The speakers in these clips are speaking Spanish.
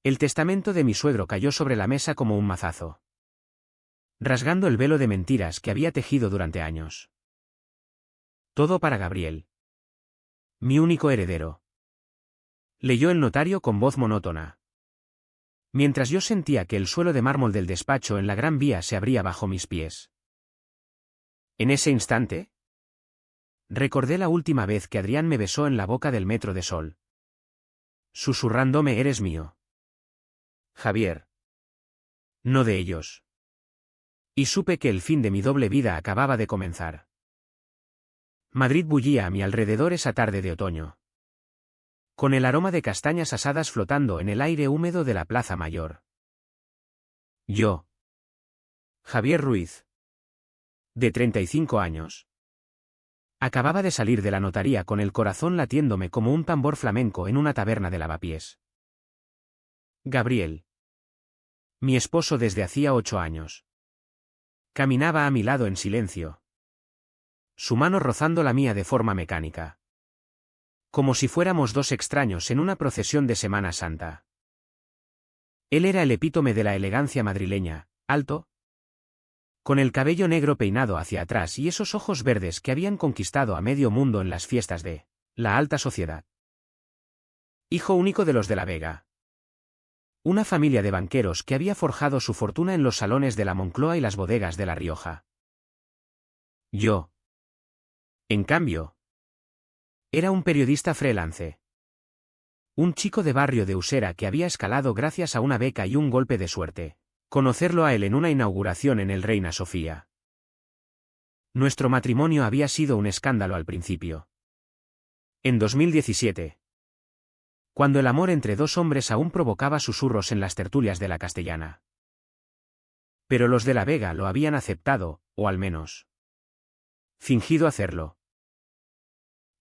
El testamento de mi suegro cayó sobre la mesa como un mazazo, rasgando el velo de mentiras que había tejido durante años. Todo para Gabriel, mi único heredero. Leyó el notario con voz monótona, mientras yo sentía que el suelo de mármol del despacho en la Gran Vía se abría bajo mis pies. En ese instante, recordé la última vez que Adrián me besó en la boca del metro de Sol, susurrándome: eres mío, Javier. No de ellos. Y supe que el fin de mi doble vida acababa de comenzar. Madrid bullía a mi alrededor esa tarde de otoño, con el aroma de castañas asadas flotando en el aire húmedo de la Plaza Mayor. Yo, Javier Ruiz, de 35 años, acababa de salir de la notaría con el corazón latiéndome como un tambor flamenco en una taberna de lavapiés. Gabriel, mi esposo desde hacía 8 años, caminaba a mi lado en silencio, su mano rozando la mía de forma mecánica, como si fuéramos dos extraños en una procesión de Semana Santa. Él era el epítome de la elegancia madrileña, alto, con el cabello negro peinado hacia atrás y esos ojos verdes que habían conquistado a medio mundo en las fiestas de la alta sociedad. Hijo único de los de la Vega, una familia de banqueros que había forjado su fortuna en los salones de la Moncloa y las bodegas de La Rioja. Yo, en cambio, era un periodista freelance. Un chico de barrio de Usera que había escalado gracias a una beca y un golpe de suerte, conocerlo a él en una inauguración en el Reina Sofía. Nuestro matrimonio había sido un escándalo al principio. En 2017, cuando el amor entre dos hombres aún provocaba susurros en las tertulias de la Castellana. Pero los de la Vega lo habían aceptado, o al menos fingido hacerlo.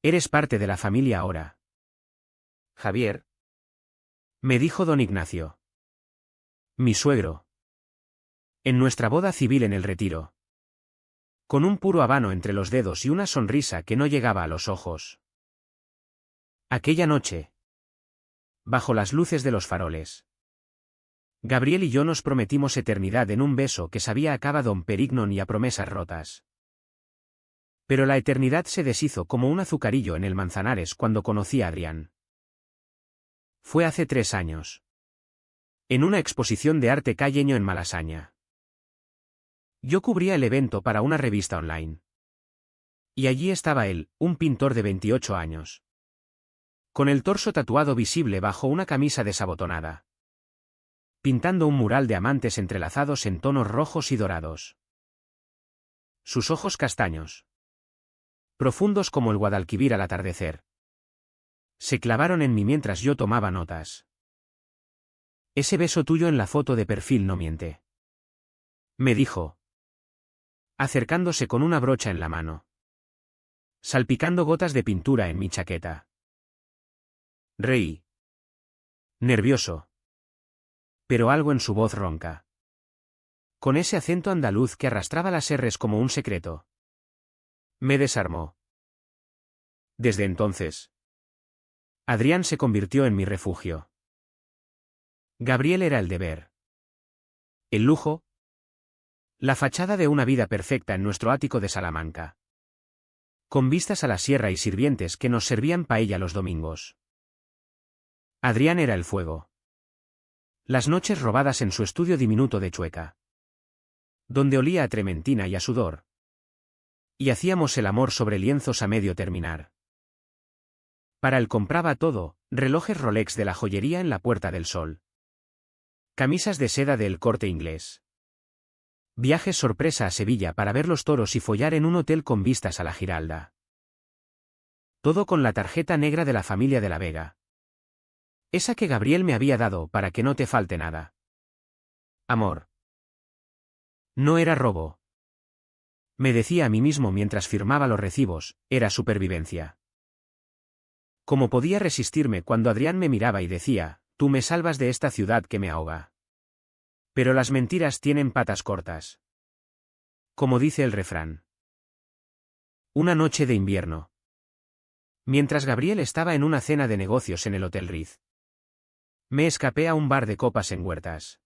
Eres parte de la familia ahora, Javier, me dijo don Ignacio, mi suegro, en nuestra boda civil en el Retiro, con un puro habano entre los dedos y una sonrisa que no llegaba a los ojos. Aquella noche, bajo las luces de los faroles, Gabriel y yo nos prometimos eternidad en un beso que sabía a cava Dom Perignon y a promesas rotas. Pero la eternidad se deshizo como un azucarillo en el Manzanares cuando conocí a Adrián. Fue hace 3 años. En una exposición de arte calleño en Malasaña. Yo cubría el evento para una revista online. Y allí estaba él, un pintor de 28 años. Con el torso tatuado visible bajo una camisa desabotonada. Pintando un mural de amantes entrelazados en tonos rojos y dorados. Sus ojos castaños, profundos como el Guadalquivir al atardecer, se clavaron en mí mientras yo tomaba notas. Ese beso tuyo en la foto de perfil no miente, me dijo, acercándose con una brocha en la mano, salpicando gotas de pintura en mi chaqueta. Reí, nervioso, pero algo en su voz ronca, con ese acento andaluz que arrastraba las R's como un secreto, me desarmó. Desde entonces, Adrián se convirtió en mi refugio. Gabriel era el deber, el lujo, la fachada de una vida perfecta en nuestro ático de Salamanca, con vistas a la sierra y sirvientes que nos servían paella los domingos. Adrián era el fuego. Las noches robadas en su estudio diminuto de Chueca, donde olía a trementina y a sudor, y hacíamos el amor sobre lienzos a medio terminar. Para él compraba todo, relojes Rolex de la joyería en la Puerta del Sol, camisas de seda del Corte Inglés, viajes sorpresa a Sevilla para ver los toros y follar en un hotel con vistas a la Giralda. Todo con la tarjeta negra de la familia de la Vega. Esa que Gabriel me había dado para que no te falte nada. Amor. No era robo. Me decía a mí mismo mientras firmaba los recibos, era supervivencia. ¿Cómo podía resistirme cuando Adrián me miraba y decía, tú me salvas de esta ciudad que me ahoga? Pero las mentiras tienen patas cortas. Como dice el refrán. Una noche de invierno. Mientras Gabriel estaba en una cena de negocios en el Hotel Riz, Me escapé a un bar de copas en Huertas.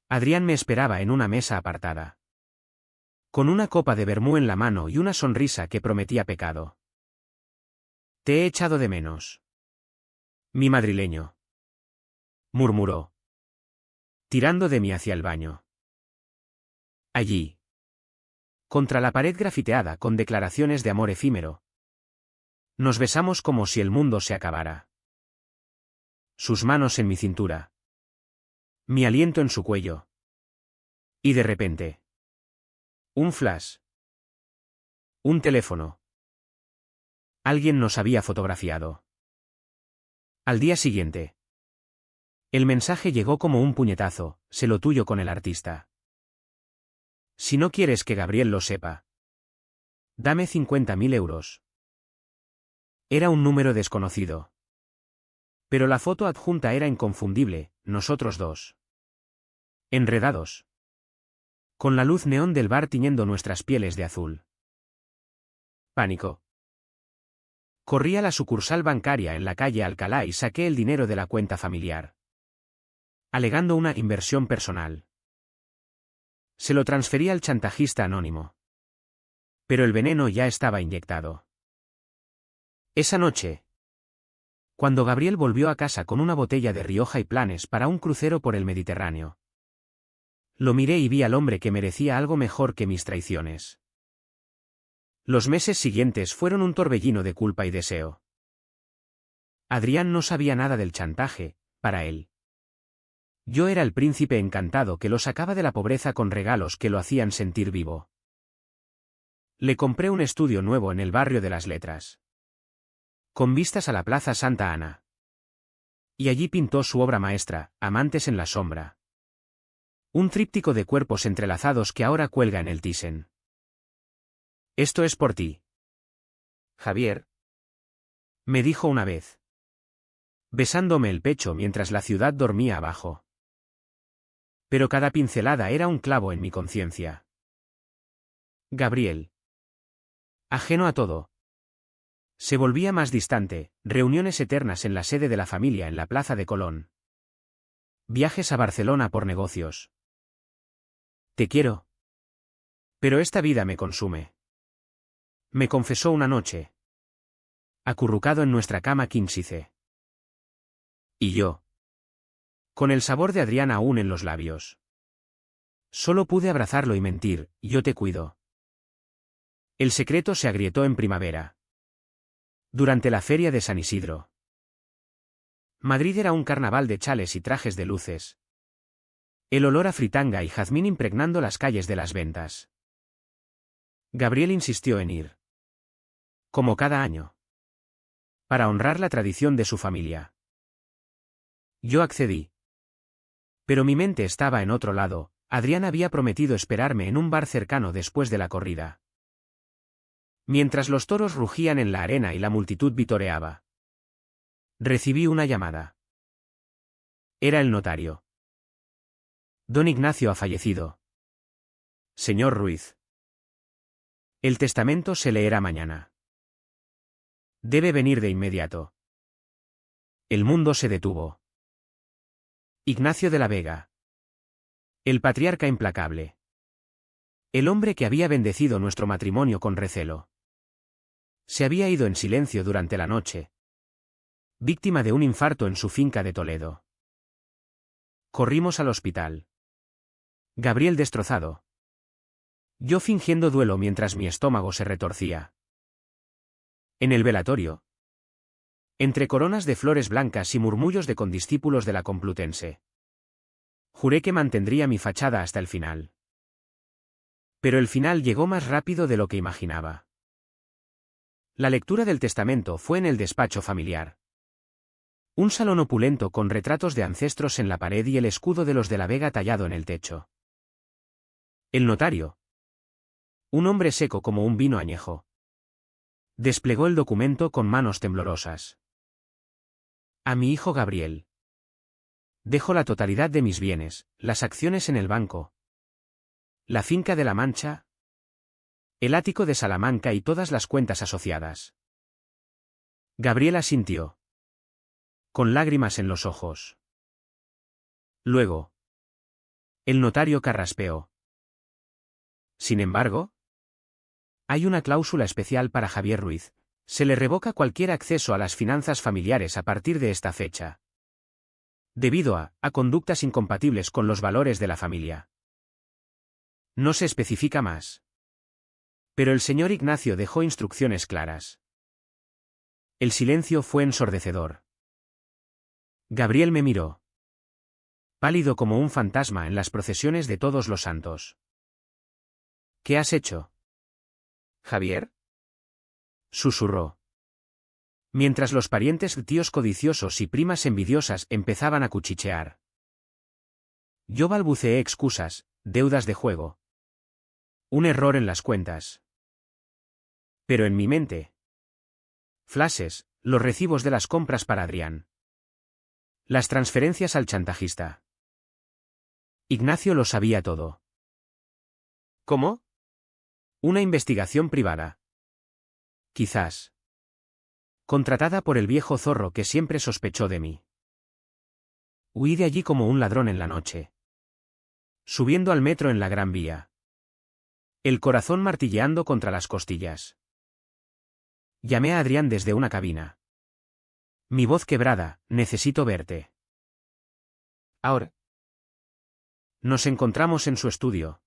Adrián me esperaba en una mesa apartada. Con una copa de vermú en la mano y una sonrisa que prometía pecado. Te he echado de menos. Mi madrileño. Murmuró. Tirando de mí hacia el baño. Allí. Contra la pared grafiteada con declaraciones de amor efímero. Nos besamos como si el mundo se acabara. Sus manos en mi cintura. Mi aliento en su cuello. Y de repente. Un flash. Un teléfono. Alguien nos había fotografiado. Al día siguiente. El mensaje llegó como un puñetazo, sé lo tuyo con el artista. Si no quieres que Gabriel lo sepa. Dame 50.000 euros. Era un número desconocido. Pero la foto adjunta era inconfundible, nosotros dos. Enredados. Con la luz neón del bar tiñendo nuestras pieles de azul. Pánico. Corrí a la sucursal bancaria en la calle Alcalá y saqué el dinero de la cuenta familiar. Alegando una inversión personal. Se lo transferí al chantajista anónimo. Pero el veneno ya estaba inyectado. Esa noche. Cuando Gabriel volvió a casa con una botella de Rioja y planes para un crucero por el Mediterráneo. Lo miré y vi al hombre que merecía algo mejor que mis traiciones. Los meses siguientes fueron un torbellino de culpa y deseo. Adrián no sabía nada del chantaje, para él. Yo era el príncipe encantado que lo sacaba de la pobreza con regalos que lo hacían sentir vivo. Le compré un estudio nuevo en el barrio de las Letras. Con vistas a la Plaza Santa Ana. Y allí pintó su obra maestra, Amantes en la sombra. Un tríptico de cuerpos entrelazados que ahora cuelga en el Thyssen. Esto es por ti. Javier. Me dijo una vez. Besándome el pecho mientras la ciudad dormía abajo. Pero cada pincelada era un clavo en mi conciencia. Gabriel. Ajeno a todo. Se volvía más distante, reuniones eternas en la sede de la familia en la Plaza de Colón. Viajes a Barcelona por negocios. Te quiero. Pero esta vida me consume. Me confesó una noche. Acurrucado en nuestra cama quínsice. Y yo. Con el sabor de Adrián aún en los labios. Solo pude abrazarlo y mentir, yo te cuido. El secreto se agrietó en primavera. Durante la feria de San Isidro. Madrid era un carnaval de chales y trajes de luces. El olor a fritanga y jazmín impregnando las calles de las ventas. Gabriel insistió en ir. Como cada año. Para honrar la tradición de su familia. Yo accedí. Pero mi mente estaba en otro lado. Adrián había prometido esperarme en un bar cercano después de la corrida. Mientras los toros rugían en la arena y la multitud vitoreaba. Recibí una llamada. Era el notario. Don Ignacio ha fallecido. Señor Ruiz. El testamento se leerá mañana. Debe venir de inmediato. El mundo se detuvo. Ignacio de la Vega. El patriarca implacable. El hombre que había bendecido nuestro matrimonio con recelo. Se había ido en silencio durante la noche. Víctima de un infarto en su finca de Toledo. Corrimos al hospital. Gabriel destrozado. Yo fingiendo duelo mientras mi estómago se retorcía. En el velatorio. Entre coronas de flores blancas y murmullos de condiscípulos de la Complutense. Juré que mantendría mi fachada hasta el final. Pero el final llegó más rápido de lo que imaginaba. La lectura del testamento fue en el despacho familiar. Un salón opulento con retratos de ancestros en la pared y el escudo de los de la Vega tallado en el techo. El notario. Un hombre seco como un vino añejo. Desplegó el documento con manos temblorosas. A mi hijo Gabriel. Dejo la totalidad de mis bienes, las acciones en el banco. La finca de La Mancha. El ático de Salamanca y todas las cuentas asociadas. Gabriel asintió. con lágrimas en los ojos. Luego. El notario carraspeó. Sin embargo, hay una cláusula especial para Javier Ruiz. Se le revoca cualquier acceso a las finanzas familiares a partir de esta fecha. Debido a conductas incompatibles con los valores de la familia. No se especifica más. Pero el señor Ignacio dejó instrucciones claras. El silencio fue ensordecedor. Gabriel me miró. Pálido como un fantasma en las procesiones de Todos los Santos. ¿Qué has hecho? ¿Javier? Susurró. Mientras los parientes, tíos codiciosos y primas envidiosas empezaban a cuchichear. Yo balbuceé excusas, deudas de juego. Un error en las cuentas. Pero en mi mente. Flashes, los recibos de las compras para Adrián. Las transferencias al chantajista. Ignacio lo sabía todo. ¿Cómo? Una investigación privada. Quizás. Contratada por el viejo zorro que siempre sospechó de mí. Huí de allí como un ladrón en la noche. Subiendo al metro en la Gran Vía. El corazón martilleando contra las costillas. Llamé a Adrián desde una cabina. Mi voz quebrada, necesito verte. Ahora. Nos encontramos en su estudio.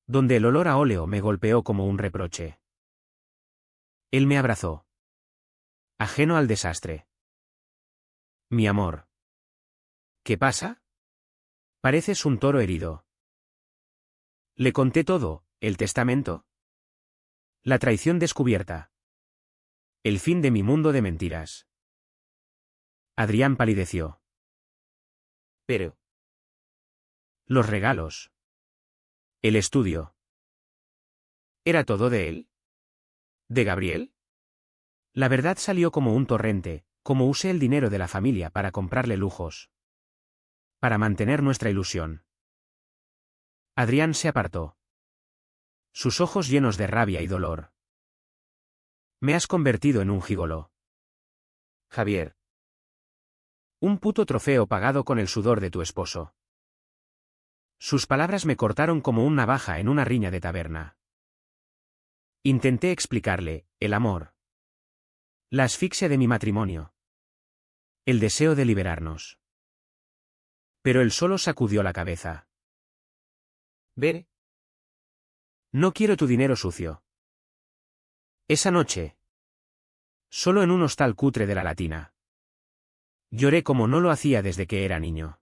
Donde el olor a óleo me golpeó como un reproche. Él me abrazó. Ajeno al desastre. Mi amor. ¿Qué pasa? Pareces un toro herido. Le conté todo, el testamento. La traición descubierta. El fin de mi mundo de mentiras. Adrián palideció. Pero. Los regalos. El estudio. ¿Era todo de él? ¿De Gabriel? La verdad salió como un torrente, como usé el dinero de la familia para comprarle lujos. Para mantener nuestra ilusión. Adrián se apartó. Sus ojos llenos de rabia y dolor. Me has convertido en un gigoló. Javier. Un puto trofeo pagado con el sudor de tu esposo. Sus palabras me cortaron como una navaja en una riña de taberna. Intenté explicarle, el amor. La asfixia de mi matrimonio. El deseo de liberarnos. Pero él solo sacudió la cabeza. Ver. No quiero tu dinero sucio. Esa noche. Solo en un hostal cutre de la Latina. Lloré como no lo hacía desde que era niño.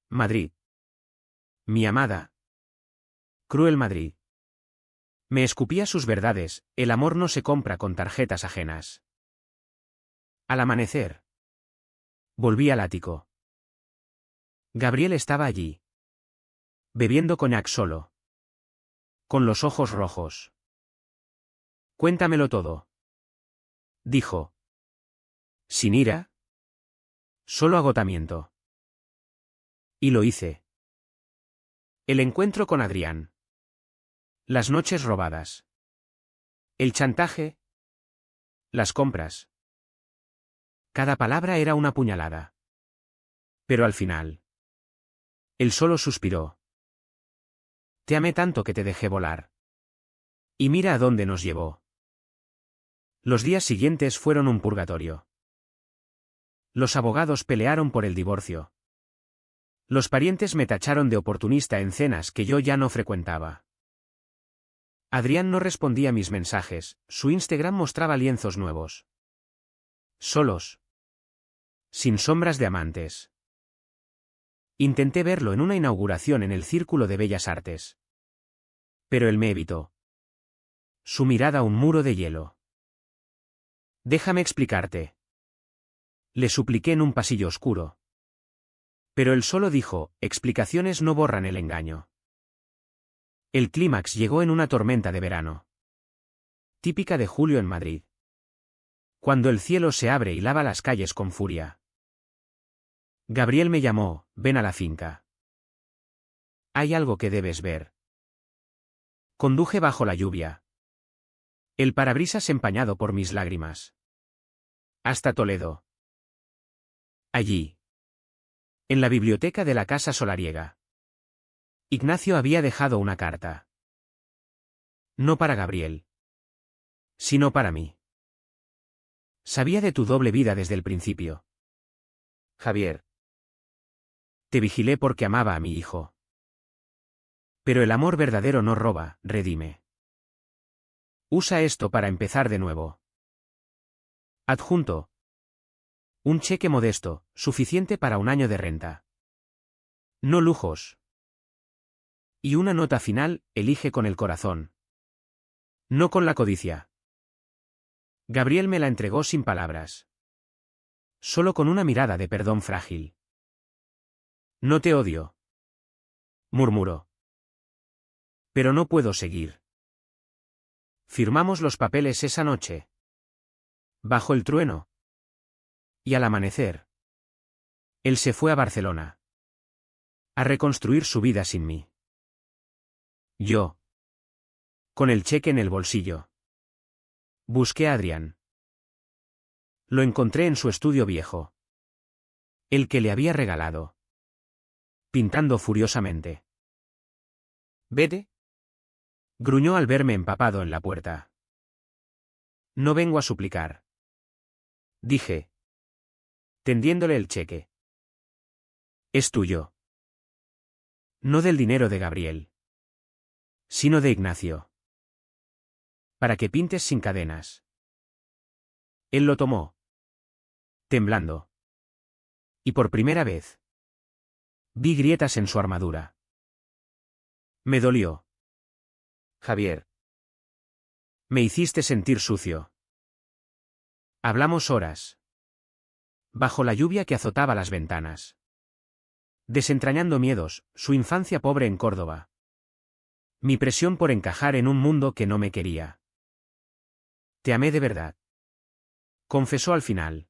Madrid. Mi amada. Cruel Madrid. Me escupía sus verdades, el amor no se compra con tarjetas ajenas. Al amanecer. Volví al ático. Gabriel estaba allí. Bebiendo coñac solo. Con los ojos rojos. Cuéntamelo todo. Dijo. Sin ira. Solo agotamiento. Y lo hice. El encuentro con Adrián. Las noches robadas. El chantaje. Las compras. Cada palabra era una puñalada. Pero al final. Él solo suspiró. Te amé tanto que te dejé volar. Y mira a dónde nos llevó. Los días siguientes fueron un purgatorio. Los abogados pelearon por el divorcio. Los parientes me tacharon de oportunista en cenas que yo ya no frecuentaba. Adrián no respondía a mis mensajes, su Instagram mostraba lienzos nuevos. Solos. Sin sombras de amantes. Intenté verlo en una inauguración en el Círculo de Bellas Artes. Pero él me evitó. Su mirada un muro de hielo. Déjame explicarte. Le supliqué en un pasillo oscuro. Pero él solo dijo, explicaciones no borran el engaño. El clímax llegó en una tormenta de verano. Típica de julio en Madrid. Cuando el cielo se abre y lava las calles con furia. Gabriel me llamó, ven a la finca. Hay algo que debes ver. Conduje bajo la lluvia. El parabrisas empañado por mis lágrimas. Hasta Toledo. Allí. En la biblioteca de la casa solariega. Ignacio había dejado una carta. No para Gabriel. Sino para mí. Sabía de tu doble vida desde el principio. Javier. Te vigilé porque amaba a mi hijo. Pero el amor verdadero no roba, redime. Usa esto para empezar de nuevo. Adjunto. Un cheque modesto, suficiente para un año de renta. No lujos. Y una nota final, elige con el corazón. No con la codicia. Gabriel me la entregó sin palabras. Solo con una mirada de perdón frágil. No te odio. Murmuró. Pero no puedo seguir. Firmamos los papeles esa noche. Bajo el trueno. Y al amanecer. Él se fue a Barcelona. A reconstruir su vida sin mí. Yo. Con el cheque en el bolsillo. Busqué a Adrián. Lo encontré en su estudio viejo. El que le había regalado. Pintando furiosamente. Vete. Gruñó al verme empapado en la puerta. No vengo a suplicar. Dije. Tendiéndole el cheque. Es tuyo. No del dinero de Gabriel. Sino de Ignacio. Para que pintes sin cadenas. Él lo tomó. Temblando. Y por primera vez. Vi grietas en su armadura. Me dolió. Javier. Me hiciste sentir sucio. Hablamos horas. Bajo la lluvia que azotaba las ventanas. Desentrañando miedos, su infancia pobre en Córdoba. Mi presión por encajar en un mundo que no me quería. Te amé de verdad. Confesó al final.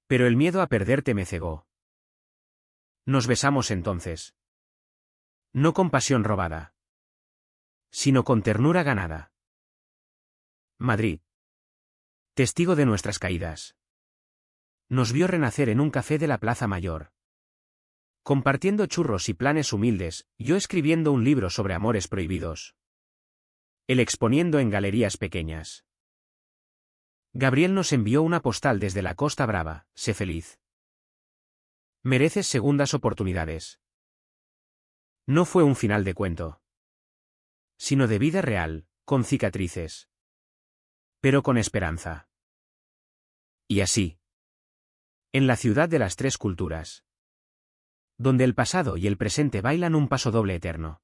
Pero el miedo a perderte me cegó. Nos besamos entonces. No con pasión robada. Sino con ternura ganada. Madrid. Testigo de nuestras caídas. Nos vio renacer en un café de la Plaza Mayor. Compartiendo churros y planes humildes, yo escribiendo un libro sobre amores prohibidos. Él exponiendo en galerías pequeñas. Gabriel nos envió una postal desde la Costa Brava, sé feliz. Mereces segundas oportunidades. No fue un final de cuento. Sino de vida real, con cicatrices. Pero con esperanza. Y así. En la ciudad de las tres culturas. Donde el pasado y el presente bailan un pasodoble eterno.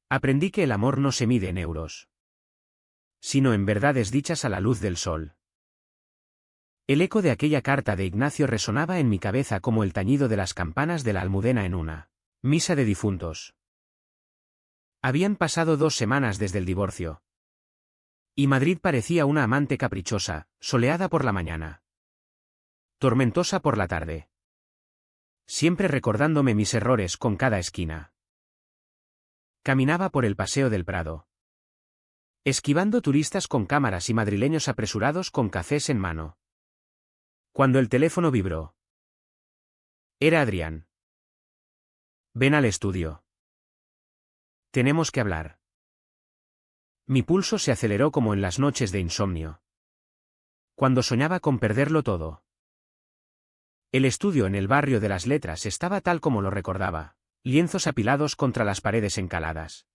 Aprendí que el amor no se mide en euros. Sino en verdades dichas a la luz del sol. El eco de aquella carta de Ignacio resonaba en mi cabeza como el tañido de las campanas de la Almudena en una misa de difuntos. Habían pasado 2 semanas desde el divorcio. Y Madrid parecía una amante caprichosa, soleada por la mañana. Tormentosa por la tarde. Siempre recordándome mis errores con cada esquina. Caminaba por el Paseo del Prado. Esquivando turistas con cámaras y madrileños apresurados con cafés en mano. Cuando el teléfono vibró. Era Adrián. Ven al estudio. Tenemos que hablar. Mi pulso se aceleró como en las noches de insomnio. Cuando soñaba con perderlo todo. El estudio en el barrio de las Letras estaba tal como lo recordaba, lienzos apilados contra las paredes encaladas.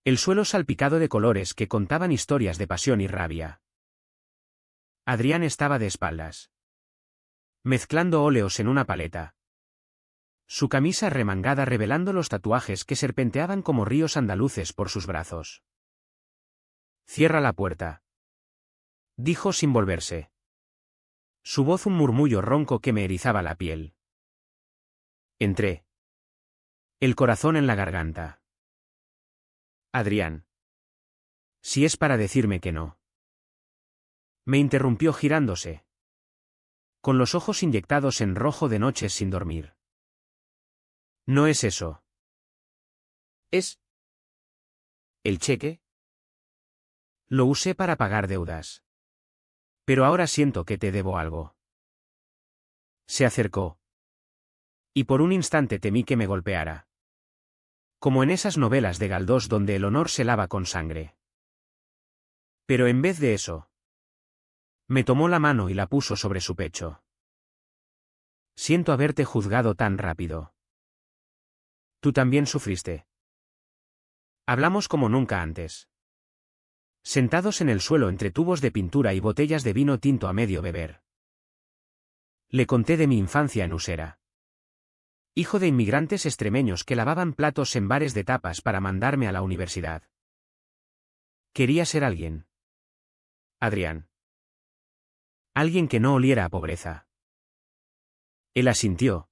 El suelo salpicado de colores que contaban historias de pasión y rabia. Adrián estaba de espaldas. Mezclando óleos en una paleta. Su camisa remangada revelando los tatuajes que serpenteaban como ríos andaluces por sus brazos. Cierra la puerta. Dijo sin volverse. Su voz un murmullo ronco que me erizaba la piel. Entré. El corazón en la garganta. Adrián. Si es para decirme que no. Me interrumpió girándose. Con los ojos inyectados en rojo de noches sin dormir. No es eso. Es... ¿El cheque? Lo usé para pagar deudas. Pero ahora siento que te debo algo. Se acercó. Y por un instante temí que me golpeara. Como en esas novelas de Galdós donde el honor se lava con sangre. Pero en vez de eso, me tomó la mano y la puso sobre su pecho. Siento haberte juzgado tan rápido. Tú también sufriste. Hablamos como nunca antes. Sentados en el suelo entre tubos de pintura y botellas de vino tinto a medio beber. Le conté de mi infancia en Usera. Hijo de inmigrantes extremeños que lavaban platos en bares de tapas para mandarme a la universidad. Quería ser alguien. Adrián. Alguien que no oliera a pobreza. Él asintió.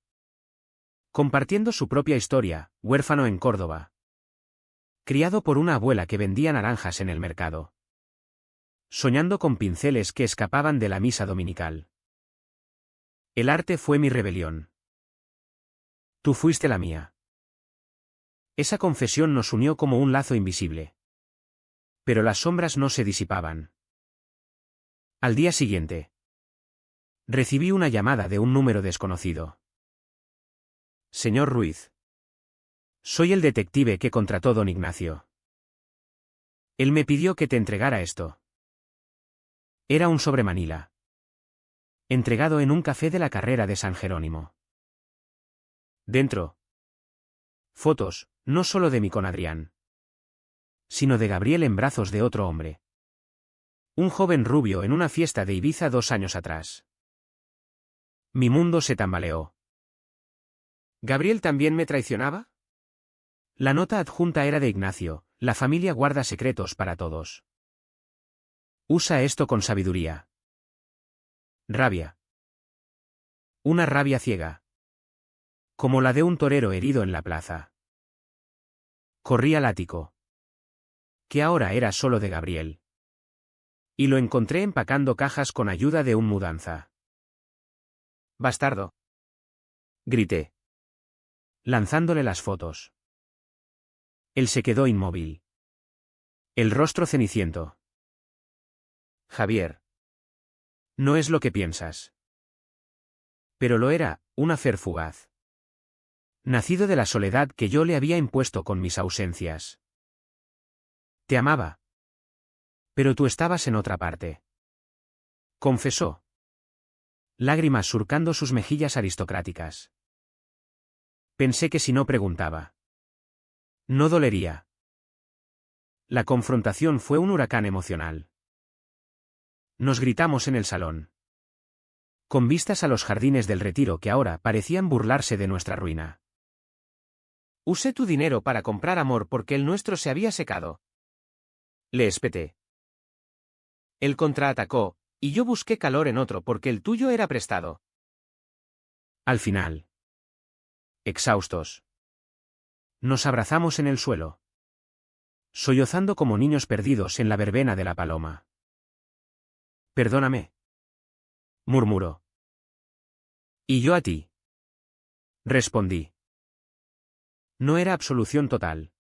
Compartiendo su propia historia, huérfano en Córdoba. Criado por una abuela que vendía naranjas en el mercado. Soñando con pinceles que escapaban de la misa dominical. El arte fue mi rebelión. Tú fuiste la mía. Esa confesión nos unió como un lazo invisible. Pero las sombras no se disipaban. Al día siguiente, recibí una llamada de un número desconocido. Señor Ruiz. Soy el detective que contrató don Ignacio. Él me pidió que te entregara esto. Era un sobre Manila. Entregado en un café de la carrera de San Jerónimo. Dentro. Fotos, no solo de mí con Adrián. Sino de Gabriel en brazos de otro hombre. Un joven rubio en una fiesta de Ibiza 2 años atrás. Mi mundo se tambaleó. ¿Gabriel también me traicionaba? La nota adjunta era de Ignacio, la familia guarda secretos para todos. Usa esto con sabiduría. Rabia. Una rabia ciega. Como la de un torero herido en la plaza. Corrí al ático. Que ahora era solo de Gabriel. Y lo encontré empacando cajas con ayuda de un mudanza. Bastardo. Grité. Lanzándole las fotos. Él se quedó inmóvil. El rostro ceniciento. Javier. No es lo que piensas. Pero lo era, una fer fugaz. Nacido de la soledad que yo le había impuesto con mis ausencias. Te amaba. Pero tú estabas en otra parte. Confesó. Lágrimas surcando sus mejillas aristocráticas. Pensé que si no preguntaba, no dolería. La confrontación fue un huracán emocional. Nos gritamos en el salón. Con vistas a los jardines del Retiro que ahora parecían burlarse de nuestra ruina. Usé tu dinero para comprar amor porque el nuestro se había secado. Le espeté. Él contraatacó, y yo busqué calor en otro porque el tuyo era prestado. Al final. Exhaustos. Nos abrazamos en el suelo. Sollozando como niños perdidos en la verbena de la paloma. Perdóname. Murmuró. Y yo a ti. Respondí. No era absolución total.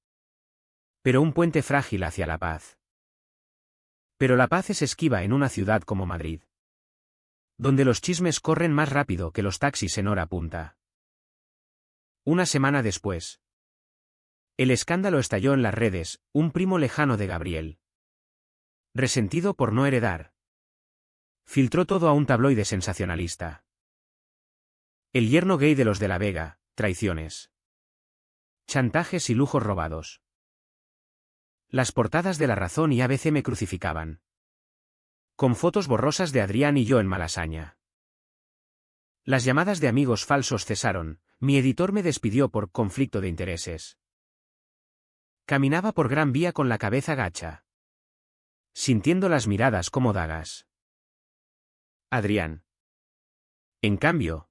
Pero un puente frágil hacia la paz. Pero la paz es esquiva en una ciudad como Madrid. Donde los chismes corren más rápido que los taxis en hora punta. Una semana después. El escándalo estalló en las redes, un primo lejano de Gabriel. Resentido por no heredar. Filtró todo a un tabloide sensacionalista. El yerno gay de los de la Vega, traiciones. Chantajes y lujos robados. Las portadas de La Razón y ABC me crucificaban. Con fotos borrosas de Adrián y yo en Malasaña. Las llamadas de amigos falsos cesaron, mi editor me despidió por conflicto de intereses. Caminaba por Gran Vía con la cabeza gacha. Sintiendo las miradas como dagas. Adrián. En cambio,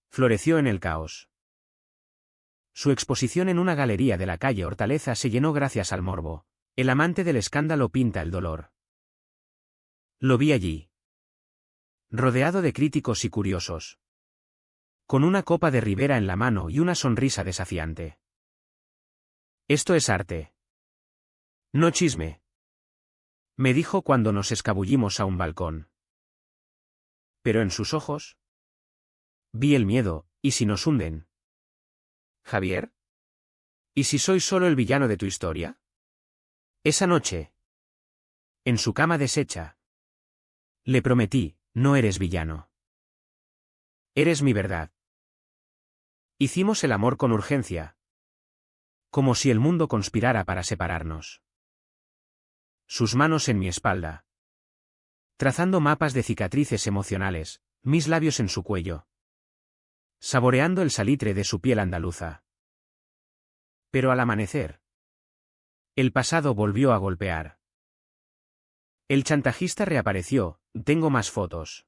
floreció en el caos. Su exposición en una galería de la calle Hortaleza se llenó gracias al morbo. El amante del escándalo pinta el dolor. Lo vi allí. Rodeado de críticos y curiosos. Con una copa de Ribera en la mano y una sonrisa desafiante. Esto es arte. No chisme. Me dijo cuando nos escabullimos a un balcón. Pero en sus ojos. Vi el miedo, ¿y si nos hunden? Javier, ¿Y si soy solo el villano de tu historia? Esa noche, en su cama deshecha, le prometí, no eres villano. Eres mi verdad. Hicimos el amor con urgencia, como si el mundo conspirara para separarnos. Sus manos en mi espalda, trazando mapas de cicatrices emocionales, mis labios en su cuello, saboreando el salitre de su piel andaluza. Pero al amanecer, el pasado volvió a golpear. El chantajista reapareció, tengo más fotos.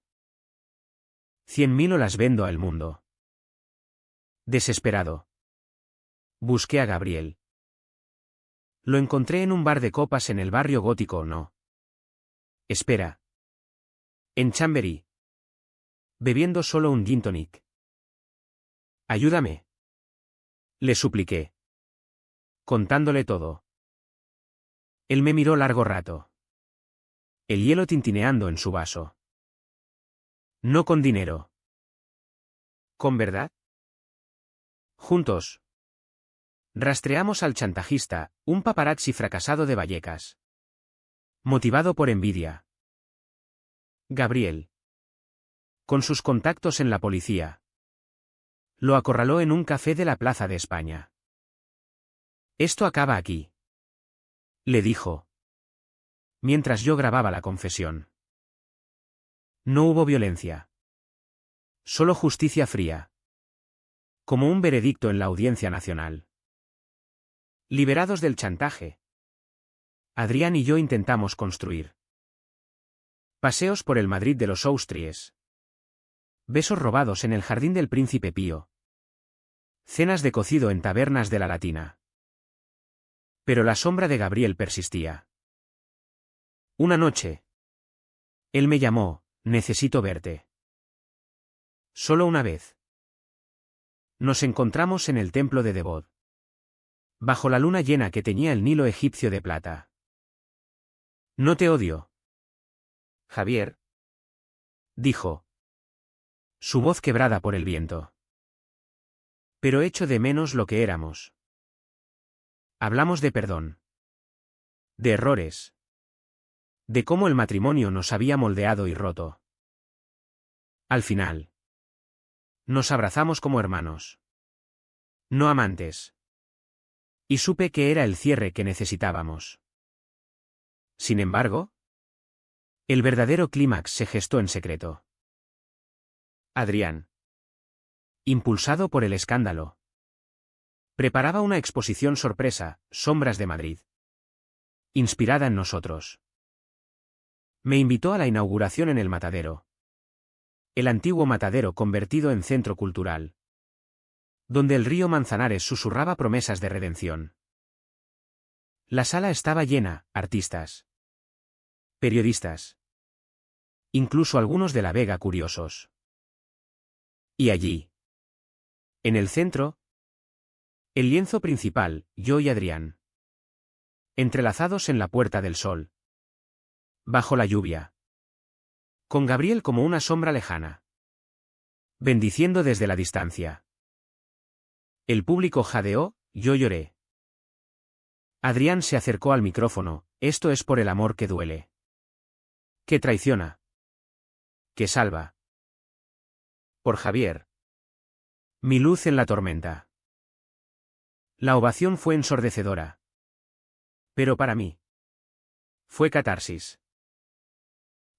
100.000 o las vendo al mundo. Desesperado, busqué a Gabriel. Lo encontré en un bar de copas en el barrio gótico, ¿no? Espera. En Chambery. Bebiendo solo un gin tonic. Ayúdame. Le supliqué. Contándole todo. Él me miró largo rato. El hielo tintineando en su vaso. No con dinero. ¿Con verdad? Juntos. Rastreamos al chantajista, un paparazzi fracasado de Vallecas. Motivado por envidia. Gabriel. Con sus contactos en la policía. Lo acorraló en un café de la Plaza de España. Esto acaba aquí. Le dijo. Mientras yo grababa la confesión. No hubo violencia. Solo justicia fría. Como un veredicto en la Audiencia Nacional. Liberados del chantaje, Adrián y yo intentamos construir paseos por el Madrid de los Austries. Besos robados en el jardín del Príncipe Pío. Cenas de cocido en tabernas de la Latina. Pero la sombra de Gabriel persistía. Una noche. Él me llamó, necesito verte. Solo una vez. Nos encontramos en el templo de Devot. Bajo la luna llena que teñía el Nilo egipcio de plata. No te odio. Javier, Dijo. Su voz quebrada por el viento. Pero echo de menos lo que éramos. Hablamos de perdón. De errores. De cómo el matrimonio nos había moldeado y roto. Al final. Nos abrazamos como hermanos. No amantes. Y supe que era el cierre que necesitábamos. Sin embargo, el verdadero clímax se gestó en secreto. Adrián, impulsado por el escándalo, preparaba una exposición sorpresa, Sombras de Madrid. Inspirada en nosotros. Me invitó a la inauguración en el Matadero. El antiguo Matadero convertido en centro cultural. Donde el río Manzanares susurraba promesas de redención. La sala estaba llena, artistas. Periodistas. Incluso algunos de La Vega curiosos. Y allí. En el centro. El lienzo principal, yo y Adrián. Entrelazados en la Puerta del Sol. Bajo la lluvia. Con Gabriel como una sombra lejana. Bendiciendo desde la distancia. El público jadeó, yo lloré. Adrián se acercó al micrófono, esto es por el amor que duele. Que traiciona. Que salva. por Javier. Mi luz en la tormenta. La ovación fue ensordecedora. Pero para mí. Fue catarsis.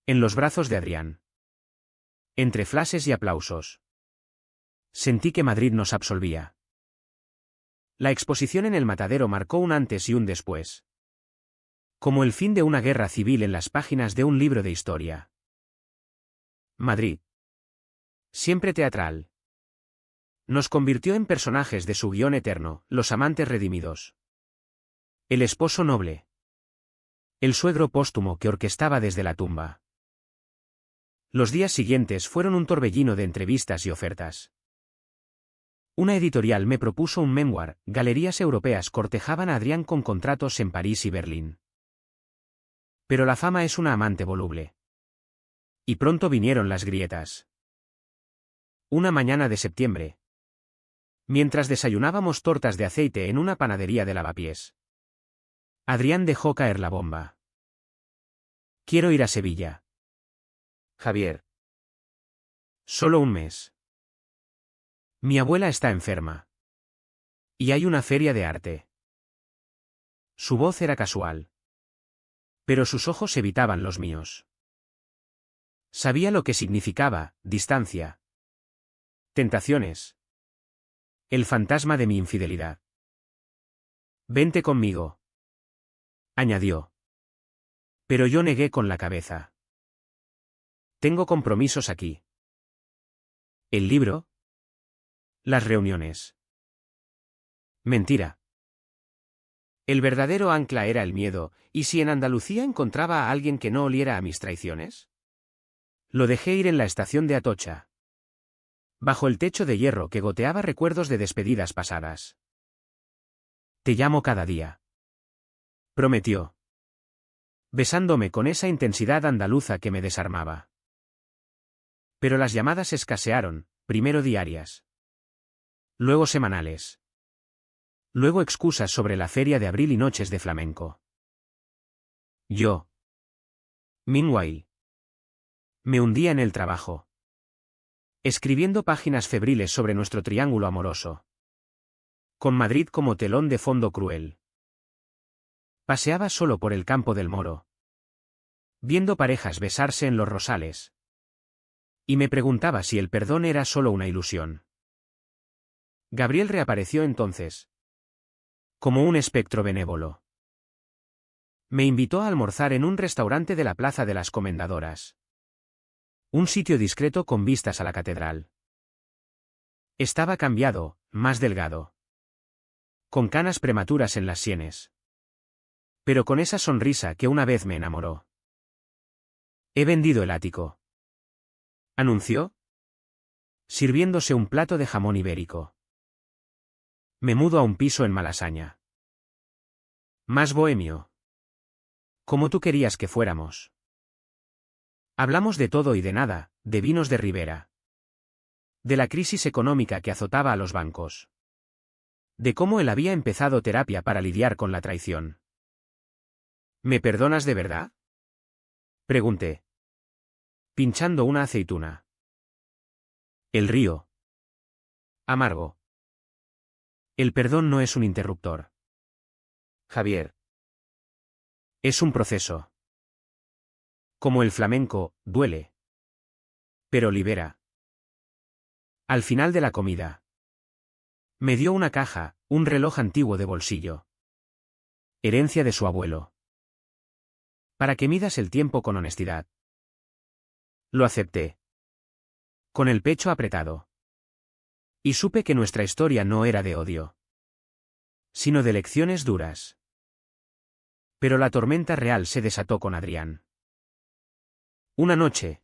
En los brazos de Adrián. Entre flashes y aplausos. Sentí que Madrid nos absolvía. La exposición en el Matadero marcó un antes y un después. Como el fin de una guerra civil en las páginas de un libro de historia. Madrid. Siempre teatral. Nos convirtió en personajes de su guión eterno, los amantes redimidos. El esposo noble. El suegro póstumo que orquestaba desde la tumba. Los días siguientes fueron un torbellino de entrevistas y ofertas. Una editorial me propuso un memoir, galerías europeas cortejaban a Adrián con contratos en París y Berlín. Pero la fama es una amante voluble. Y pronto vinieron las grietas. Una mañana de septiembre. Mientras desayunábamos tortas de aceite en una panadería de Lavapiés. Adrián dejó caer la bomba. Quiero ir a Sevilla. Javier. Solo un mes. Mi abuela está enferma. Y hay una feria de arte. Su voz era casual. Pero sus ojos evitaban los míos. Sabía lo que significaba, distancia. Tentaciones. El fantasma de mi infidelidad. Vente conmigo. Añadió. Pero yo negué con la cabeza. Tengo compromisos aquí. ¿El libro? Las reuniones. Mentira. El verdadero ancla era el miedo, ¿y si en Andalucía encontraba a alguien que no oliera a mis traiciones? Lo dejé ir en la estación de Atocha. Bajo el techo de hierro que goteaba recuerdos de despedidas pasadas. Te llamo cada día. Prometió. Besándome con esa intensidad andaluza que me desarmaba. Pero las llamadas escasearon, primero diarias. Luego semanales. Luego excusas sobre la feria de abril y noches de flamenco. Yo. Meanwhile. Me hundía en el trabajo. Escribiendo páginas febriles sobre nuestro triángulo amoroso. Con Madrid como telón de fondo cruel. Paseaba solo por el campo del Moro. Viendo parejas besarse en los rosales. Y me preguntaba si el perdón era solo una ilusión. Gabriel reapareció entonces. Como un espectro benévolo. Me invitó a almorzar en un restaurante de la Plaza de las Comendadoras. Un sitio discreto con vistas a la catedral. Estaba cambiado, más delgado. Con canas prematuras en las sienes. Pero con esa sonrisa que una vez me enamoró. He vendido el ático. Anunció. Sirviéndose un plato de jamón ibérico. Me mudo a un piso en Malasaña. Más bohemio. Como tú querías que fuéramos. Hablamos de todo y de nada, de vinos de Ribera. De la crisis económica que azotaba a los bancos. De cómo él había empezado terapia para lidiar con la traición. ¿Me perdonas de verdad? Pregunté. Pinchando una aceituna. El río. Amargo. El perdón no es un interruptor. Javier. Es un proceso. Como el flamenco, duele. Pero libera. Al final de la comida. Me dio una caja, un reloj antiguo de bolsillo. Herencia de su abuelo. Para que midas el tiempo con honestidad. Lo acepté. Con el pecho apretado. Y supe que nuestra historia no era de odio. Sino de lecciones duras. Pero la tormenta real se desató con Adrián. Una noche.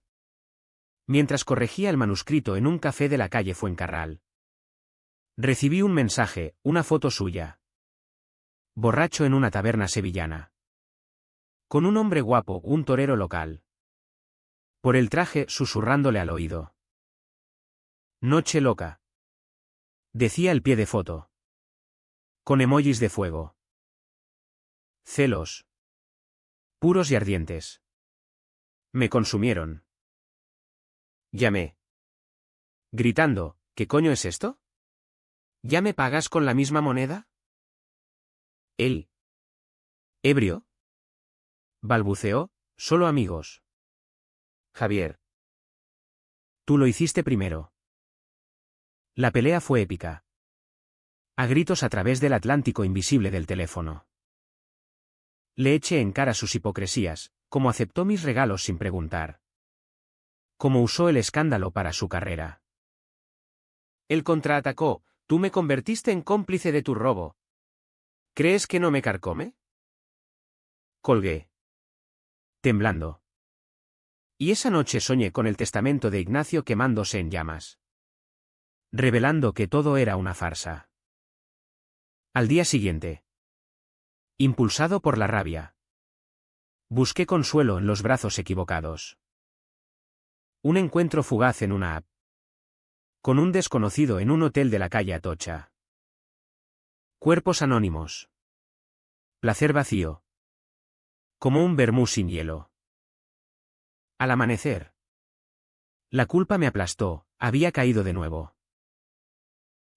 Mientras corregía el manuscrito en un café de la calle Fuencarral. Recibí un mensaje, una foto suya. Borracho en una taberna sevillana. Con un hombre guapo, un torero local. Por el traje, susurrándole al oído. Noche loca. Decía el pie de foto. Con emojis de fuego. Celos. Puros y ardientes. Me consumieron. Llamé. Gritando, ¿qué coño es esto? ¿Ya me pagas con la misma moneda? Él. ¿Ebrio? Balbuceó, solo amigos. Javier. Tú lo hiciste primero. La pelea fue épica. A gritos a través del Atlántico invisible del teléfono. Le eché en cara sus hipocresías, como aceptó mis regalos sin preguntar. Como usó el escándalo para su carrera. Él contraatacó, tú me convertiste en cómplice de tu robo. ¿Crees que no me carcome? Colgué. Temblando. Y esa noche soñé con el testamento de Ignacio quemándose en llamas. Revelando que todo era una farsa. Al día siguiente. Impulsado por la rabia. Busqué consuelo en los brazos equivocados. Un encuentro fugaz en una app. Con un desconocido en un hotel de la calle Atocha. Cuerpos anónimos. Placer vacío. Como un vermú sin hielo. Al amanecer. La culpa me aplastó, había caído de nuevo.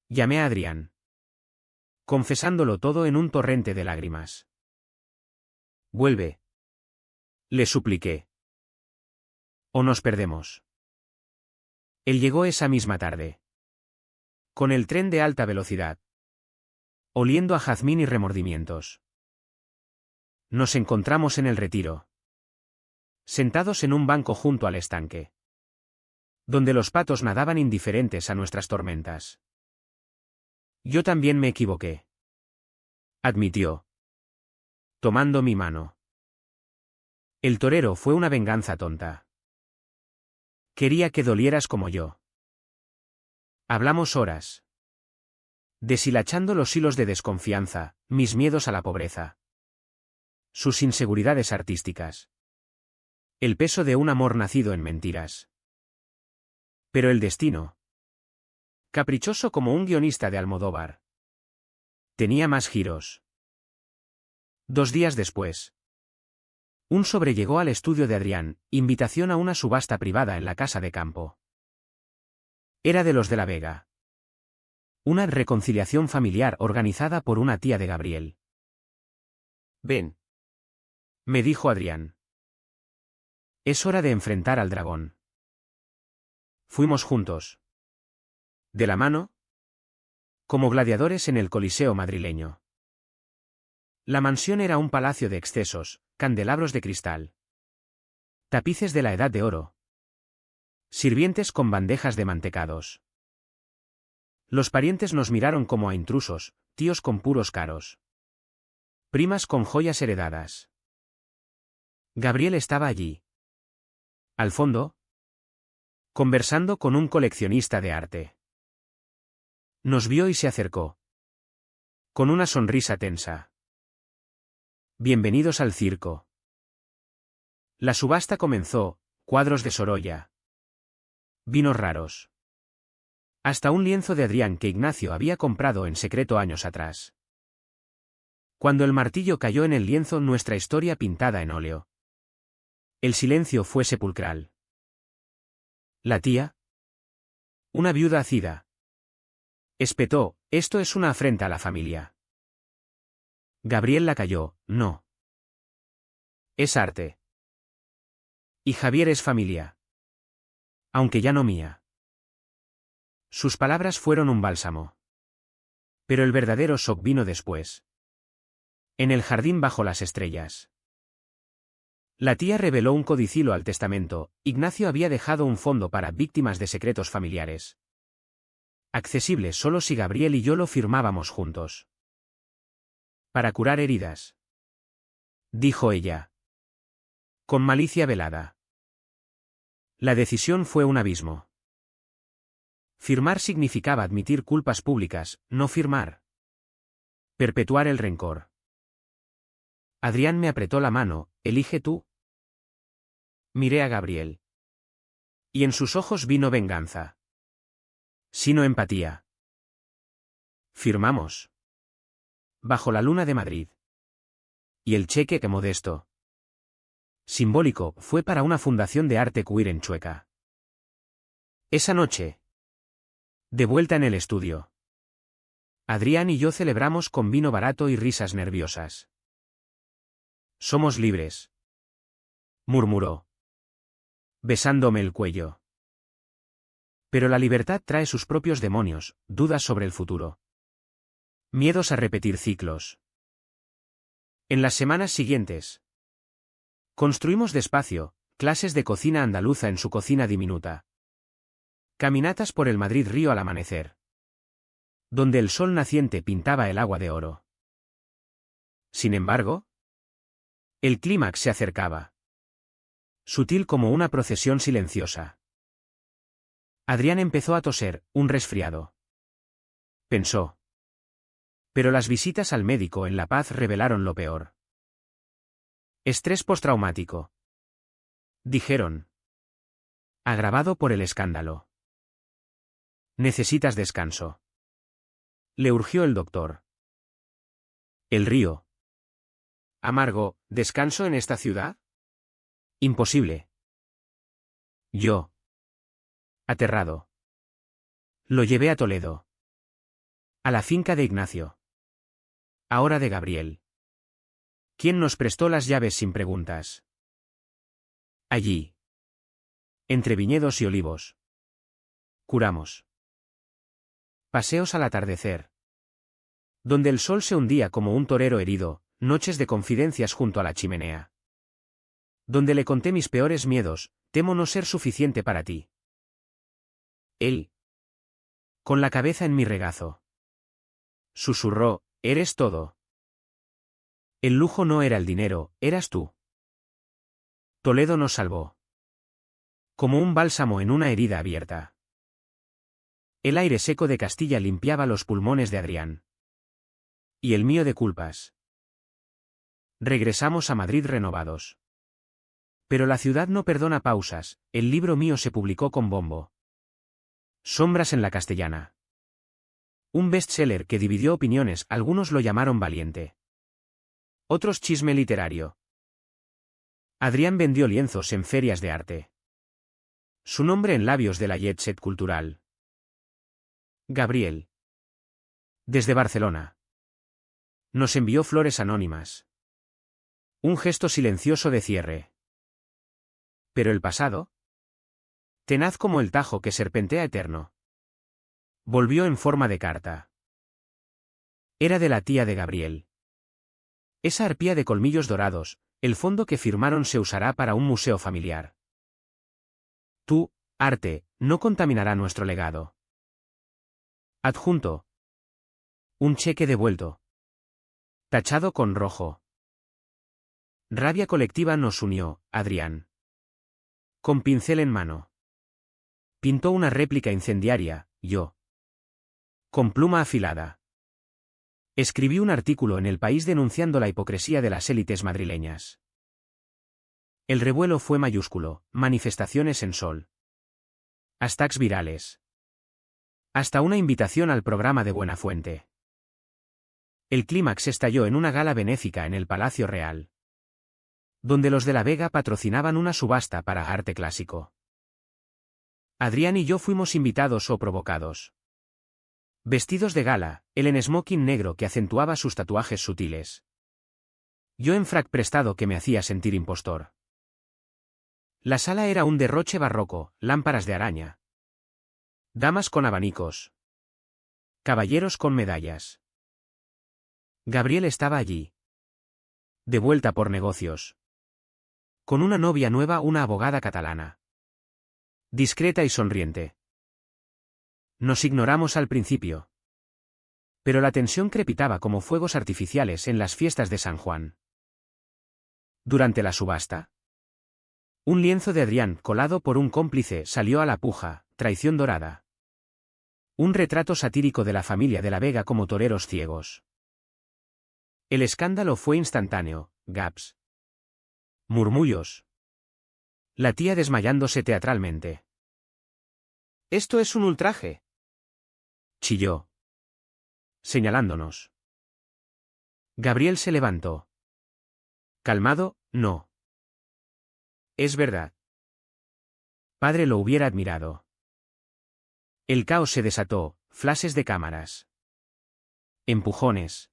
Llamé a Adrián. Confesándolo todo en un torrente de lágrimas. Vuelve. Le supliqué. O nos perdemos. Él llegó esa misma tarde. Con el tren de alta velocidad. Oliendo a jazmín y remordimientos. Nos encontramos en el Retiro. Sentados en un banco junto al estanque. Donde los patos nadaban indiferentes a nuestras tormentas. Yo también me equivoqué. Admitió. Tomando mi mano. El torero fue una venganza tonta. Quería que dolieras como yo. Hablamos horas. Deshilachando los hilos de desconfianza, mis miedos a la pobreza. Sus inseguridades artísticas. El peso de un amor nacido en mentiras. Pero el destino. Caprichoso como un guionista de Almodóvar. Tenía más giros. 2 días después. Un sobre llegó al estudio de Adrián, invitación a una subasta privada en la casa de campo. Era de los de La Vega. Una reconciliación familiar organizada por una tía de Gabriel. Ven. Me dijo Adrián. Es hora de enfrentar al dragón. Fuimos juntos. De la mano. Como gladiadores en el Coliseo madrileño. La mansión era un palacio de excesos, candelabros de cristal. Tapices de la Edad de Oro. Sirvientes con bandejas de mantecados. Los parientes nos miraron como a intrusos, tíos con puros caros. Primas con joyas heredadas. Gabriel estaba allí. Al fondo. Conversando con un coleccionista de arte. Nos vio y se acercó. Con una sonrisa tensa. Bienvenidos al circo. La subasta comenzó, cuadros de Sorolla. Vinos raros. Hasta un lienzo de Adrián que Ignacio había comprado en secreto años atrás. Cuando el martillo cayó en el lienzo, nuestra historia pintada en óleo. El silencio fue sepulcral. ¿La tía? Una viuda hacida. Espetó, esto es una afrenta a la familia. Gabriel la calló, no. Es arte. Y Javier es familia. Aunque ya no mía. Sus palabras fueron un bálsamo. Pero el verdadero shock vino después. En el jardín bajo las estrellas. La tía reveló un codicilo al testamento. Ignacio había dejado un fondo para víctimas de secretos familiares. Accesible solo si Gabriel y yo lo firmábamos juntos. Para curar heridas. Dijo ella. Con malicia velada. La decisión fue un abismo. Firmar significaba admitir culpas públicas, no firmar. Perpetuar el rencor. Adrián me apretó la mano, elige tú. Miré a Gabriel. Y en sus ojos vino venganza. Sino empatía. Firmamos. Bajo la luna de Madrid. Y el cheque, que modesto. Simbólico, fue para una fundación de arte queer en Chueca. Esa noche. De vuelta en el estudio. Adrián y yo celebramos con vino barato y risas nerviosas. Somos libres. Murmuró. Besándome el cuello. Pero la libertad trae sus propios demonios, dudas sobre el futuro. Miedos a repetir ciclos. En las semanas siguientes. Construimos despacio, clases de cocina andaluza en su cocina diminuta. Caminatas por el Madrid Río al amanecer. Donde el sol naciente pintaba el agua de oro. Sin embargo, el clímax se acercaba. Sutil como una procesión silenciosa. Adrián empezó a toser, un resfriado. Pensó. Pero las visitas al médico en La Paz revelaron lo peor. Estrés postraumático. Dijeron. Agravado por el escándalo. Necesitas descanso. Le urgió el doctor. El río. Amargo, ¿descanso en esta ciudad? Imposible. Yo. Aterrado. Lo llevé a Toledo. A la finca de Ignacio. Ahora de Gabriel. ¿Quién nos prestó las llaves sin preguntas? Allí. Entre viñedos y olivos. Curamos. Paseos al atardecer. Donde el sol se hundía como un torero herido, noches de confidencias junto a la chimenea. Donde le conté mis peores miedos, temo no ser suficiente para ti. Él. Con la cabeza en mi regazo. Susurró, eres todo. El lujo no era el dinero, eras tú. Toledo nos salvó. Como un bálsamo en una herida abierta. El aire seco de Castilla limpiaba los pulmones de Adrián. Y el mío de culpas. Regresamos a Madrid renovados. Pero la ciudad no perdona pausas, el libro mío se publicó con bombo. Sombras en la Castellana. Un bestseller que dividió opiniones, algunos lo llamaron valiente. Otros chisme literario. Adrián vendió lienzos en ferias de arte. Su nombre en labios de la jet set cultural. Gabriel. Desde Barcelona. Nos envió flores anónimas. Un gesto silencioso de cierre. Pero el pasado. Tenaz como el Tajo que serpentea eterno. Volvió en forma de carta. Era de la tía de Gabriel. Esa arpía de colmillos dorados, el fondo que firmaron se usará para un museo familiar. Tú, arte, no contaminará nuestro legado. Adjunto. Un cheque devuelto. Tachado con rojo. Rabia colectiva nos unió, Adrián. Con pincel en mano. Pintó una réplica incendiaria, yo. Con pluma afilada. Escribí un artículo en El País denunciando la hipocresía de las élites madrileñas. El revuelo fue mayúsculo, manifestaciones en sol. Hashtags virales. Hasta una invitación al programa de Buenafuente. El clímax estalló en una gala benéfica en el Palacio Real. Donde los de la Vega patrocinaban una subasta para arte clásico. Adrián y yo fuimos invitados o provocados. Vestidos de gala, él en smoking negro que acentuaba sus tatuajes sutiles. Yo en frac prestado que me hacía sentir impostor. La sala era un derroche barroco, lámparas de araña. Damas con abanicos. Caballeros con medallas. Gabriel estaba allí. De vuelta por negocios. Con una novia nueva, una abogada catalana. Discreta y sonriente. Nos ignoramos al principio. Pero la tensión crepitaba como fuegos artificiales en las fiestas de San Juan. Durante la subasta. Un lienzo de Adrián, colado por un cómplice, salió a la puja, traición dorada. Un retrato satírico de la familia de la Vega como toreros ciegos. El escándalo fue instantáneo, gaps. Murmullos. La tía desmayándose teatralmente. Esto es un ultraje. Chilló. Señalándonos. Gabriel se levantó. Calmado, no. Es verdad. Padre lo hubiera admirado. El caos se desató, flashes de cámaras. Empujones.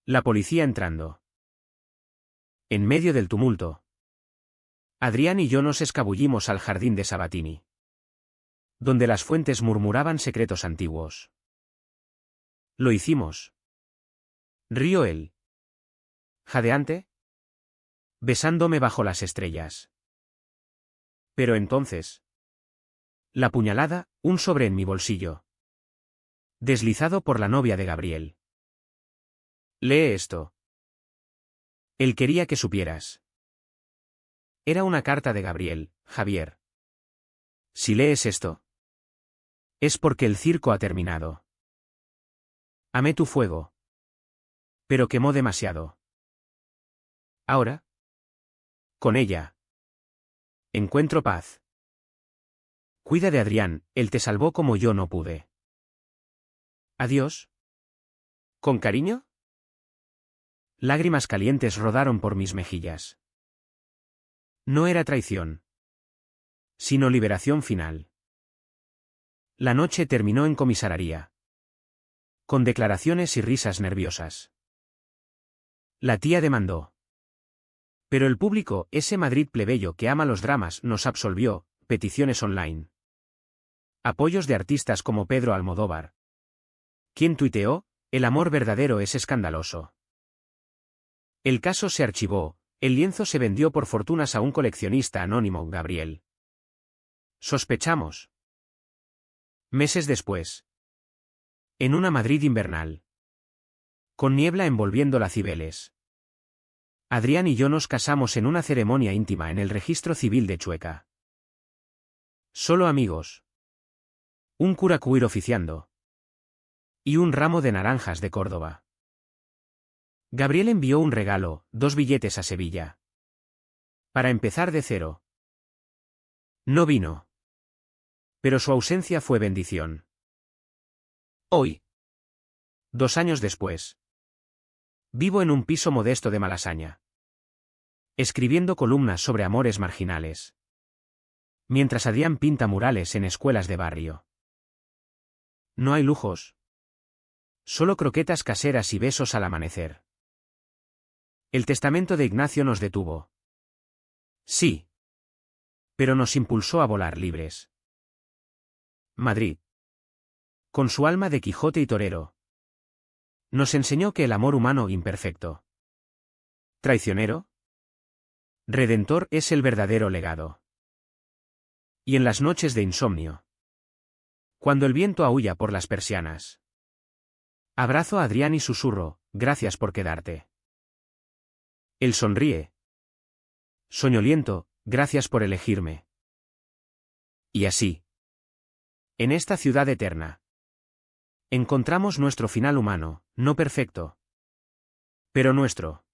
La policía entrando. En medio del tumulto. Adrián y yo nos escabullimos al jardín de Sabatini. Donde las fuentes murmuraban secretos antiguos. Lo hicimos. Rió él. Jadeante. Besándome bajo las estrellas. Pero entonces. La puñalada, un sobre en mi bolsillo. Deslizado por la novia de Gabriel. Lee esto. Él quería que supieras. Era una carta de Gabriel, Javier. Si lees esto. Es porque el circo ha terminado. Amé tu fuego. Pero quemó demasiado. Ahora. Con ella. Encuentro paz. Cuida de Adrián, él te salvó como yo no pude. Adiós. ¿Con cariño? Lágrimas calientes rodaron por mis mejillas. No era traición, sino liberación final. La noche terminó en comisaría, con declaraciones y risas nerviosas. La tía demandó. Pero el público, ese Madrid plebeyo que ama los dramas, nos absolvió. Peticiones online. Apoyos de artistas como Pedro Almodóvar. Quien tuiteó: el amor verdadero es escandaloso. El caso se archivó, el lienzo se vendió por fortunas a un coleccionista anónimo, Gabriel. Sospechamos. Meses después. En una Madrid invernal. Con niebla envolviendo la Cibeles. Adrián y yo nos casamos en una ceremonia íntima en el registro civil de Chueca. Solo amigos. Un cura queer oficiando. Y un ramo de naranjas de Córdoba. Gabriel envió un regalo, 2 billetes a Sevilla. Para empezar de cero. No vino. Pero su ausencia fue bendición. Hoy. 2 años después. Vivo en un piso modesto de Malasaña. Escribiendo columnas sobre amores marginales. Mientras Adrián pinta murales en escuelas de barrio. No hay lujos. Solo croquetas caseras y besos al amanecer. El testamento de Ignacio nos detuvo. Sí. Pero nos impulsó a volar libres. Madrid. Con su alma de Quijote y torero. Nos enseñó que el amor humano imperfecto. Traicionero. Redentor es el verdadero legado. Y en las noches de insomnio. Cuando el viento aúlla por las persianas. Abrazo a Adrián y susurro: gracias por quedarte. Él sonríe. Soñoliento: gracias por elegirme. Y así. En esta ciudad eterna. Encontramos nuestro final humano, no perfecto. Pero nuestro.